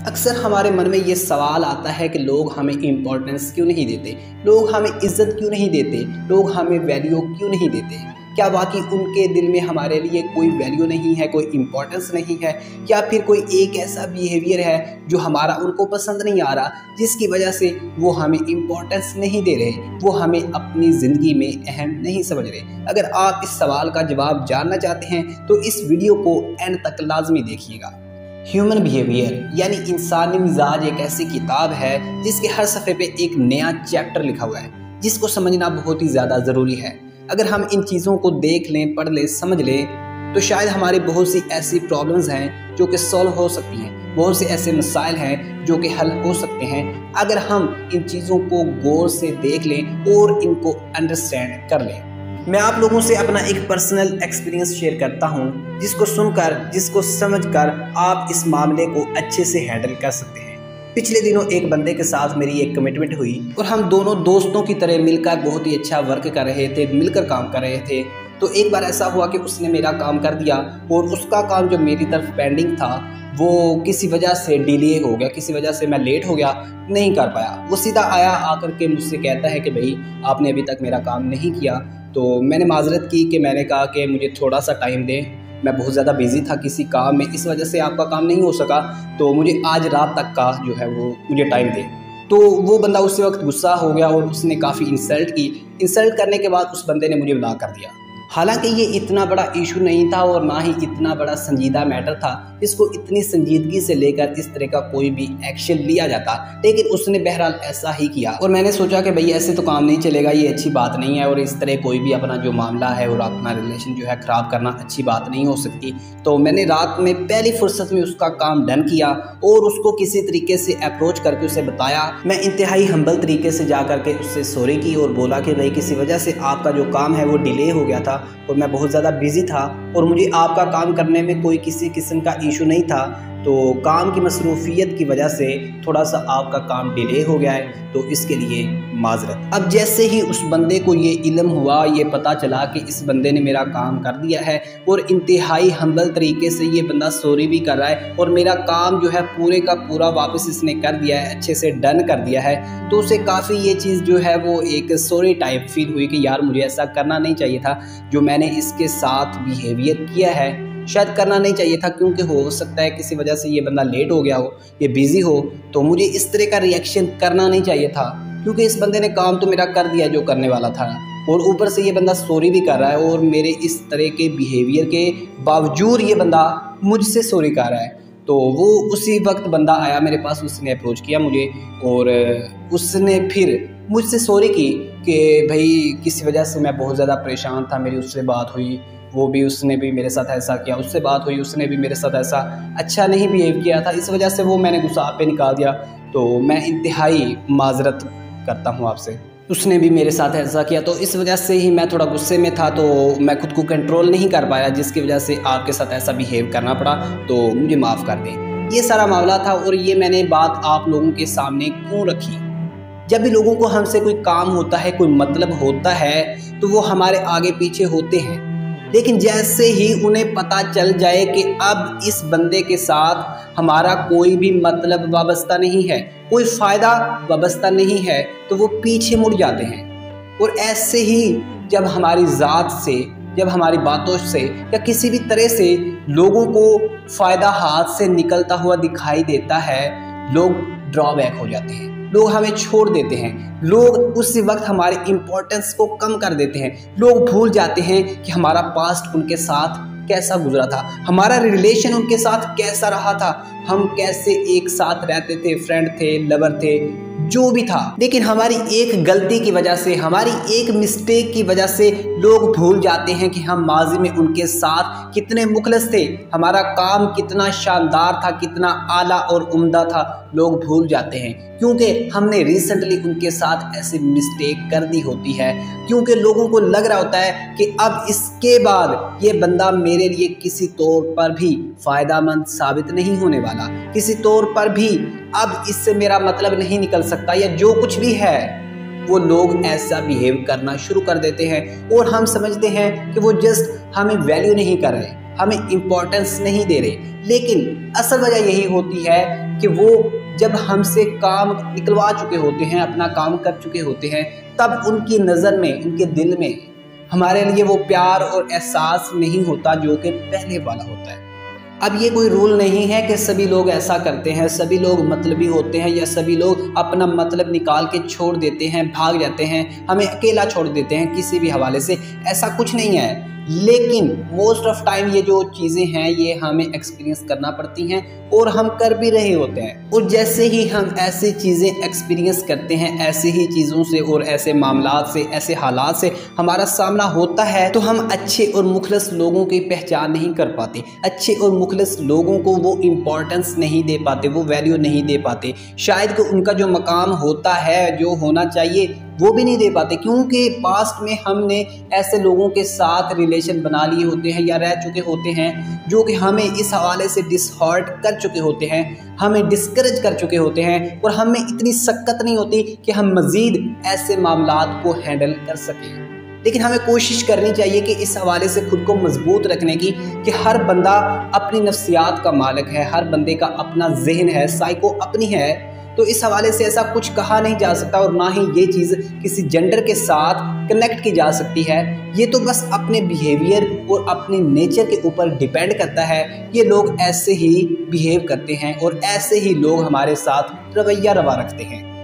अक्सर हमारे मन में ये सवाल आता है कि लोग हमें इम्पोर्टेंस क्यों नहीं देते, लोग हमें इज्जत क्यों नहीं देते, लोग हमें वैल्यू क्यों नहीं देते। क्या वाकई उनके दिल में हमारे लिए कोई वैल्यू नहीं है, कोई इम्पोर्टेंस नहीं है, या फिर कोई एक ऐसा बिहेवियर है जो हमारा उनको पसंद नहीं आ रहा, जिसकी वजह से वो हमें इम्पोर्टेंस नहीं दे रहे, वो हमें अपनी ज़िंदगी में अहम नहीं समझ रहे। अगर आप इस सवाल का जवाब जानना चाहते हैं तो इस वीडियो को एंड तक लाजमी देखिएगा। ह्यूमन बिहेवियर यानी इंसानी मिजाज एक ऐसी किताब है जिसके हर सफ़े पे एक नया चैप्टर लिखा हुआ है, जिसको समझना बहुत ही ज़्यादा ज़रूरी है। अगर हम इन चीज़ों को देख लें, पढ़ लें, समझ लें तो शायद हमारी बहुत सी ऐसी प्रॉब्लम्स हैं जो कि सॉल्व हो सकती हैं, बहुत से ऐसे मसाइल हैं जो कि हल हो सकते हैं अगर हम इन चीज़ों को गौर से देख लें और इनको अंडरस्टैंड कर लें। मैं आप लोगों से अपना एक पर्सनल एक्सपीरियंस शेयर करता हूं, जिसको सुनकर, जिसको समझकर आप इस मामले को अच्छे से हैंडल कर सकते हैं। पिछले दिनों एक बंदे के साथ मेरी एक कमिटमेंट हुई और हम दोनों दोस्तों की तरह मिलकर बहुत ही अच्छा वर्क कर रहे थे, मिलकर काम कर रहे थे। तो एक बार ऐसा हुआ कि उसने मेरा काम कर दिया और उसका काम जो मेरी तरफ पेंडिंग था वो किसी वजह से डिले हो गया, किसी वजह से मैं लेट हो गया, नहीं कर पाया। वो सीधा आया, आकर के मुझसे कहता है कि भाई आपने अभी तक मेरा काम नहीं किया। तो मैंने माजरत की कि मैंने कहा कि मुझे थोड़ा सा टाइम दें, मैं बहुत ज़्यादा बिज़ी था किसी काम में, इस वजह से आपका काम नहीं हो सका, तो मुझे आज रात तक का जो है वो मुझे टाइम दें। तो वो बंदा उसी वक्त गुस्सा हो गया और उसने काफ़ी इंसल्ट की। इंसल्ट करने के बाद उस बंदे ने मुझे मना कर दिया। हालांकि ये इतना बड़ा इशू नहीं था और ना ही इतना बड़ा संजीदा मैटर था जिसको इतनी संजीदगी से लेकर इस तरह का कोई भी एक्शन लिया जाता, लेकिन उसने बहरहाल ऐसा ही किया। और मैंने सोचा कि भाई ऐसे तो काम नहीं चलेगा, ये अच्छी बात नहीं है और इस तरह कोई भी अपना जो मामला है और अपना रिलेशन जो है ख़राब करना अच्छी बात नहीं हो सकती। तो मैंने रात में पहली फुर्सत में उसका काम डन किया और उसको किसी तरीके से अप्रोच करके उसे बताया। मैं इंतहाई हम्बल तरीके से जा करके उससे सॉरी की और बोला कि भाई किसी वजह से आपका जो काम है वो डिले हो गया था और मैं बहुत ज़्यादा बिजी था और मुझे आपका काम करने में कोई किसी किस्म का इशू नहीं था, तो काम की मसरूफियत की वजह से थोड़ा सा आपका काम डिले हो गया है, तो इसके लिए माजरत। अब जैसे ही उस बंदे को ये इल्म हुआ, ये पता चला कि इस बंदे ने मेरा काम कर दिया है और इंतहाई हम्बल तरीके से ये बंदा सॉरी भी कर रहा है और मेरा काम जो है पूरे का पूरा वापस इसने कर दिया है, अच्छे से डन कर दिया है, तो उसे काफ़ी ये चीज़ जो है वो एक सॉरी टाइप फील हुई कि यार मुझे ऐसा करना नहीं चाहिए था, जो मैंने इसके साथ बिहेवियर किया है शायद करना नहीं चाहिए था, क्योंकि हो सकता है किसी वजह से ये बंदा लेट हो गया हो, ये बिज़ी हो, तो मुझे इस तरह का रिएक्शन करना नहीं चाहिए था, क्योंकि इस बंदे ने काम तो मेरा कर दिया जो करने वाला था और ऊपर से ये बंदा सॉरी भी कर रहा है और मेरे इस तरह के बिहेवियर के बावजूद ये बंदा मुझसे सॉरी कर रहा है। तो वो उसी वक्त बंदा आया मेरे पास, उसने अप्रोच किया मुझे और उसने फिर मुझसे सॉरी की कि भाई किसी वजह से मैं बहुत ज़्यादा परेशान था, मेरी उससे बात हुई, वो भी उसने भी मेरे साथ ऐसा किया, उससे बात हुई, उसने भी मेरे साथ ऐसा अच्छा नहीं बिहेव किया था, इस वजह से वो मैंने गुस्सा आप पे निकाल दिया, तो मैं इंतहाई माजरत करता हूँ आपसे, उसने भी मेरे साथ ऐसा किया, तो इस वजह से ही मैं थोड़ा गुस्से में था, तो मैं खुद को कंट्रोल नहीं कर पाया, जिसकी वजह से आपके साथ ऐसा बिहेव करना पड़ा, तो मुझे माफ़ कर दें। ये सारा मामला था और ये मैंने बात आप लोगों के सामने क्यों रखी। जब भी लोगों को हमसे कोई काम होता है, कोई मतलब होता है, तो वो हमारे आगे पीछे होते हैं, लेकिन जैसे ही उन्हें पता चल जाए कि अब इस बंदे के साथ हमारा कोई भी मतलब वाबस्ता नहीं है, कोई फ़ायदा वाबस्ता नहीं है, तो वो पीछे मुड़ जाते हैं। और ऐसे ही जब हमारी ज़ात से, जब हमारी बातों से या किसी भी तरह से लोगों को फ़ायदा हाथ से निकलता हुआ दिखाई देता है, लोग ड्रॉबैक हो जाते हैं, लोग हमें छोड़ देते हैं, लोग उसी वक्त हमारे इम्पोर्टेंस को कम कर देते हैं, लोग भूल जाते हैं कि हमारा पास्ट उनके साथ कैसा गुजरा था, हमारा रिलेशन उनके साथ कैसा रहा था, हम कैसे एक साथ रहते थे, फ्रेंड थे, लवर थे, जो भी था। लेकिन हमारी एक गलती की वजह से, हमारी एक मिस्टेक की वजह से लोग भूल जाते हैं कि हम माजी में उनके साथ कितने मुखलस थे, हमारा काम कितना शानदार था, कितना आला और उम्दा था, लोग भूल जाते हैं, क्योंकि हमने रिसेंटली उनके साथ ऐसी मिस्टेक कर दी होती है, क्योंकि लोगों को लग रहा होता है कि अब इसके बाद ये बंदा मेरे लिए किसी तौर पर भी फ़ायदामंद साबित नहीं होने वाला, किसी तौर पर भी अब इससे मेरा मतलब नहीं निकल सकता, या जो कुछ भी है, वो लोग ऐसा बिहेव करना शुरू कर देते हैं और हम समझते हैं कि वो जस्ट हमें वैल्यू नहीं कर रहे, हमें इम्पोर्टेंस नहीं दे रहे। लेकिन असल वजह यही होती है कि वो जब हमसे काम निकलवा चुके होते हैं, अपना काम कर चुके होते हैं, तब उनकी नज़र में, उनके दिल में हमारे लिए वो प्यार और एहसास नहीं होता जो कि पहले वाला होता है। अब ये कोई रूल नहीं है कि सभी लोग ऐसा करते हैं, सभी लोग मतलबी होते हैं या सभी लोग अपना मतलब निकाल के छोड़ देते हैं, भाग जाते हैं, हमें अकेला छोड़ देते हैं किसी भी हवाले से। ऐसा कुछ नहीं है। लेकिन मोस्ट ऑफ टाइम ये जो चीज़ें हैं ये हमें एक्सपीरियंस करना पड़ती हैं और हम कर भी रहे होते हैं। और जैसे ही हम ऐसी चीज़ें एक्सपीरियंस करते हैं, ऐसे ही चीज़ों से और ऐसे मामलात से, ऐसे हालात से हमारा सामना होता है, तो हम अच्छे और मुखलिस लोगों की पहचान नहीं कर पाते। अच्छे और मुखलिस लोगों को वो इम्पोर्टेंस नहीं दे पाते, वो वैल्यू नहीं दे पाते। शायद कि उनका जो मकाम होता है, जो होना चाहिए, वो भी नहीं दे पाते, क्योंकि पास्ट में हमने ऐसे लोगों के साथ रिलेशन बना लिए होते हैं या रह चुके होते हैं जो कि हमें इस हवाले से डिसहर्ट कर चुके होते हैं, हमें डिस्करेज कर चुके होते हैं और हमें इतनी शक्कत नहीं होती कि हम मज़ीद ऐसे मामलात को हैंडल कर सकें। लेकिन हमें कोशिश करनी चाहिए कि इस हवाले से खुद को मजबूत रखने की कि हर बंदा अपनी नफ्सियात का मालिक है, हर बंदे का अपना जहन है, साइको अपनी है। तो इस हवाले से ऐसा कुछ कहा नहीं जा सकता और ना ही ये चीज़ किसी जेंडर के साथ कनेक्ट की जा सकती है। ये तो बस अपने बिहेवियर और अपने नेचर के ऊपर डिपेंड करता है। ये लोग ऐसे ही बिहेव करते हैं और ऐसे ही लोग हमारे साथ रवैया रवा रखते हैं।